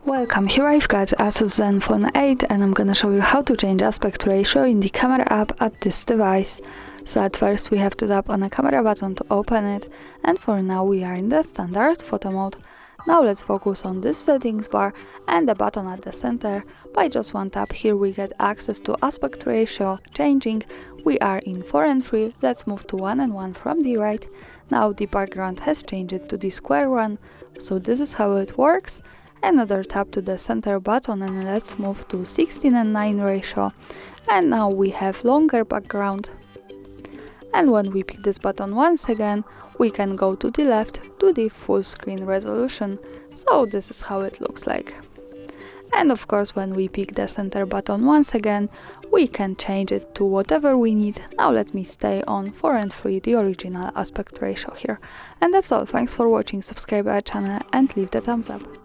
Welcome, here I've got ASUS Zenfone 8 and I'm gonna show you how to change aspect ratio in the camera app at this device. So at first we have to tap on a camera button to open it, and for now we are in the standard photo mode. Now let's focus on this settings bar and the button at the center. By just one tap here we get access to aspect ratio changing. We are in 4 and 3, let's move to 1 and 1 from the right. Now the background has changed to the square one, so this is how it works. Another tap to the center button and let's move to 16 and 9 ratio, and now we have longer background. And when we pick this button once again, we can go to the left to the full screen resolution, so this is how it looks like. And of course when we pick the center button once again, we can change it to whatever we need. Now let me stay on 4 and 3, the original aspect ratio here. And that's all, thanks for watching, subscribe our channel and leave the thumbs up.